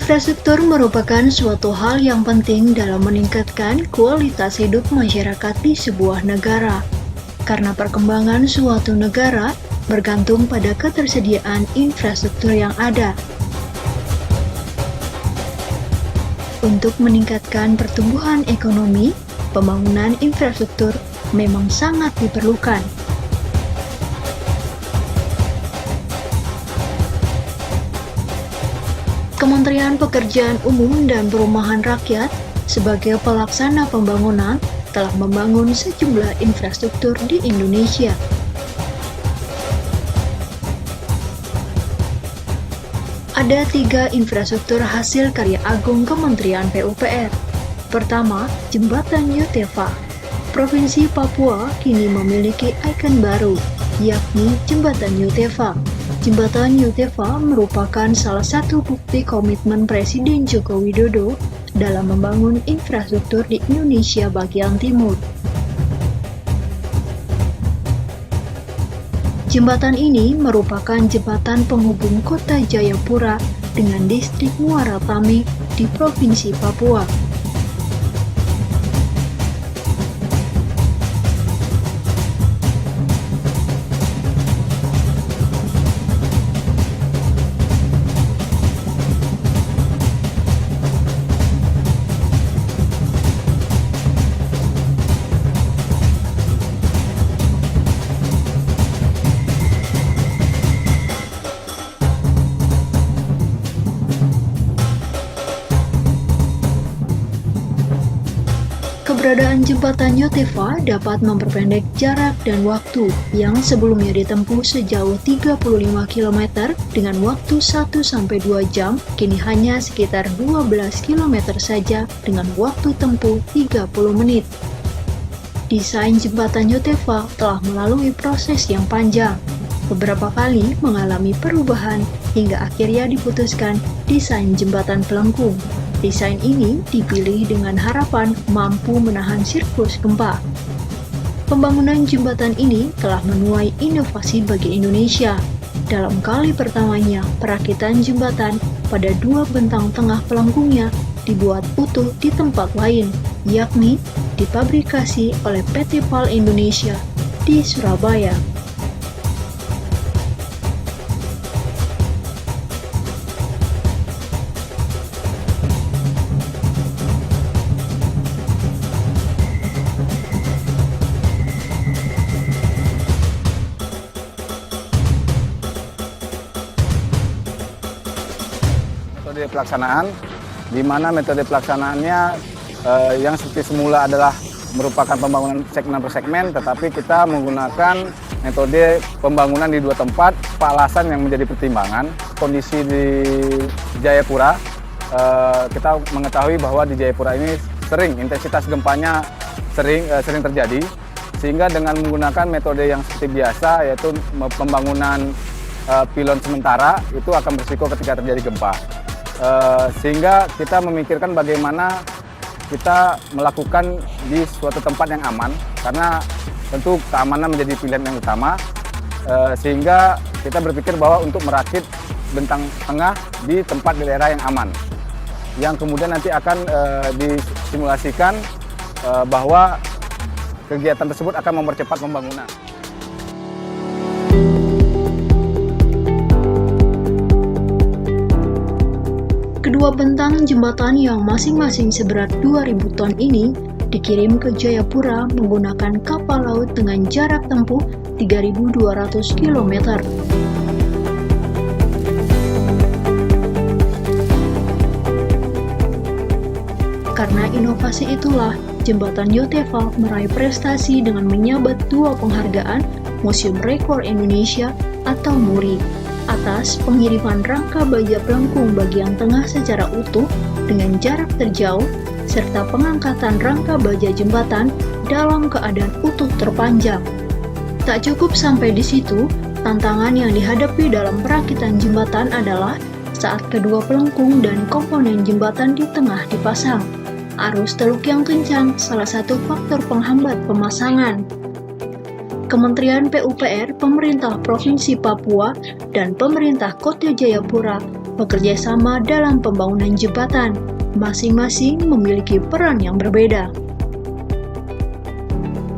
Infrastruktur merupakan suatu hal yang penting dalam meningkatkan kualitas hidup masyarakat di sebuah negara. Karena perkembangan suatu negara bergantung pada ketersediaan infrastruktur yang ada. Untuk meningkatkan pertumbuhan ekonomi, pembangunan infrastruktur memang sangat diperlukan. Kementerian Pekerjaan Umum dan Perumahan Rakyat sebagai pelaksana pembangunan telah membangun sejumlah infrastruktur di Indonesia. Ada 3 infrastruktur hasil karya agung Kementerian PUPR. Pertama, Jembatan Yutefa. Provinsi Papua kini memiliki ikon baru, yakni Jembatan Yutefa. Jembatan Yutefa merupakan salah satu bukti komitmen Presiden Joko Widodo dalam membangun infrastruktur di Indonesia bagian timur. Jembatan ini merupakan jembatan penghubung kota Jayapura dengan distrik Muara Tami di Provinsi Papua. Keberadaan jembatan Yutefa dapat memperpendek jarak dan waktu yang sebelumnya ditempuh sejauh 35 km dengan waktu 1-2 jam, kini hanya sekitar 12 km saja dengan waktu tempuh 30 menit. Desain jembatan Yutefa telah melalui proses yang panjang, beberapa kali mengalami perubahan hingga akhirnya diputuskan desain jembatan pelengkung. Desain ini dipilih dengan harapan mampu menahan siklus gempa. Pembangunan jembatan ini telah menuai inovasi bagi Indonesia. Dalam kali pertamanya, perakitan jembatan pada 2 bentang tengah pelengkungnya dibuat utuh di tempat lain, yakni dipabrikasi oleh PT PAL Indonesia di Surabaya. Metode pelaksanaan, di mana metode pelaksanaannya yang seperti semula adalah merupakan pembangunan segmen per segmen, tetapi kita menggunakan metode pembangunan di 2 tempat. Alasan yang menjadi pertimbangan, kondisi di Jayapura, kita mengetahui bahwa di Jayapura ini sering intensitas gempanya sering terjadi, sehingga dengan menggunakan metode yang seperti biasa, yaitu pembangunan pilon sementara, itu akan berisiko ketika terjadi gempa. Sehingga kita memikirkan bagaimana kita melakukan di suatu tempat yang aman, karena tentu keamanan menjadi pilihan yang utama, sehingga kita berpikir bahwa untuk merakit bentang tengah di tempat di daerah yang aman, yang kemudian nanti akan disimulasikan bahwa kegiatan tersebut akan mempercepat pembangunan. Kedua bentang jembatan yang masing-masing seberat 2.000 ton ini dikirim ke Jayapura menggunakan kapal laut dengan jarak tempuh 3.200 km. Karena inovasi itulah, jembatan Yutefa meraih prestasi dengan menyabat 2 penghargaan Museum Rekor Indonesia atau MURI atas pengiriman rangka baja pelengkung bagian tengah secara utuh dengan jarak terjauh, serta pengangkatan rangka baja jembatan dalam keadaan utuh terpanjang. Tak cukup sampai di situ, tantangan yang dihadapi dalam perakitan jembatan adalah saat kedua pelengkung dan komponen jembatan di tengah dipasang. Arus teluk yang kencang salah satu faktor penghambat pemasangan. Kementerian PUPR, pemerintah Provinsi Papua, dan pemerintah Kota Jayapura bekerja sama dalam pembangunan jembatan. Masing-masing memiliki peran yang berbeda.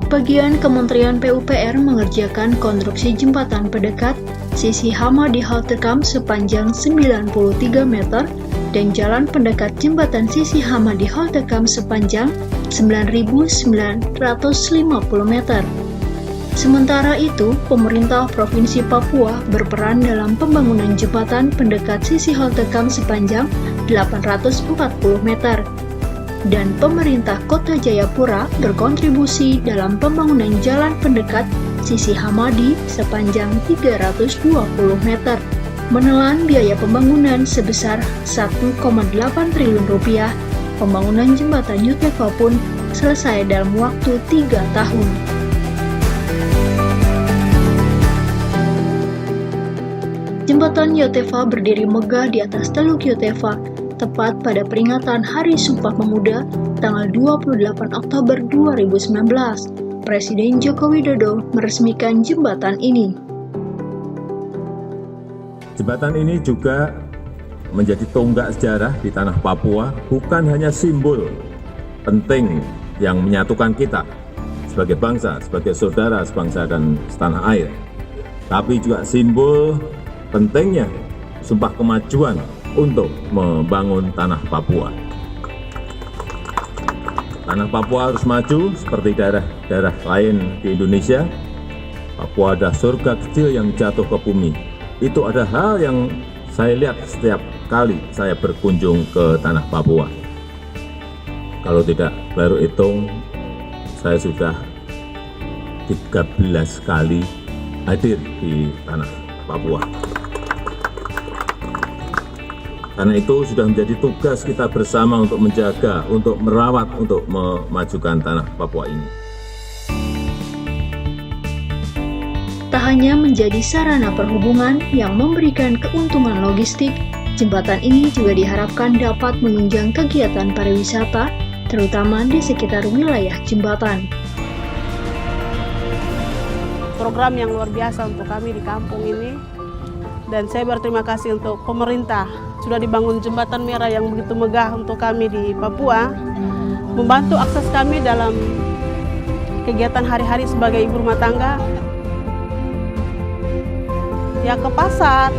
Bagian Kementerian PUPR mengerjakan konstruksi jembatan pendekat sisi Hamadi halte Kam sepanjang 93 meter dan jalan pendekat jembatan sisi Hamadi halte Kam sepanjang 9.950 meter. Sementara itu, pemerintah Provinsi Papua berperan dalam pembangunan jembatan pendekat sisi halte Kam sepanjang 840 meter. Dan pemerintah Kota Jayapura berkontribusi dalam pembangunan jalan pendekat sisi Hamadi sepanjang 320 meter. Menelan biaya pembangunan sebesar 1,8 triliun rupiah, pembangunan jembatan Yutefa pun selesai dalam waktu 3 tahun. Jembatan Yutefa berdiri megah di atas Teluk Yutefa, tepat pada peringatan Hari Sumpah Pemuda tanggal 28 Oktober 2019. Presiden Joko Widodo meresmikan jembatan ini. Jembatan ini juga menjadi tonggak sejarah di tanah Papua, bukan hanya simbol penting yang menyatukan kita sebagai bangsa, sebagai saudara sebangsa dan setanah air, tapi juga simbol pentingnya sumpah kemajuan untuk membangun tanah Papua. Tanah Papua harus maju seperti daerah-daerah lain di Indonesia. Papua adalah surga kecil yang jatuh ke bumi. Itu ada hal yang saya lihat setiap kali saya berkunjung ke tanah Papua. Kalau tidak baru hitung, saya sudah 13 kali hadir di tanah Papua. Karena itu sudah menjadi tugas kita bersama untuk menjaga, untuk merawat, untuk memajukan tanah Papua ini. Tak hanya menjadi sarana perhubungan yang memberikan keuntungan logistik, jembatan ini juga diharapkan dapat menunjang kegiatan pariwisata, terutama di sekitar wilayah jembatan. Program yang luar biasa untuk kami di kampung ini, dan saya berterima kasih untuk pemerintah. Sudah dibangun jembatan merah yang begitu megah untuk kami di Papua, membantu akses kami dalam kegiatan hari-hari sebagai ibu rumah tangga. Ya, ke pasar,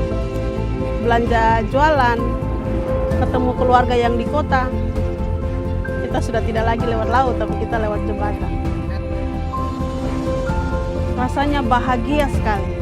belanja jualan, ketemu keluarga yang di kota. Kita sudah tidak lagi lewat laut, tapi kita lewat jembatan. Rasanya bahagia sekali.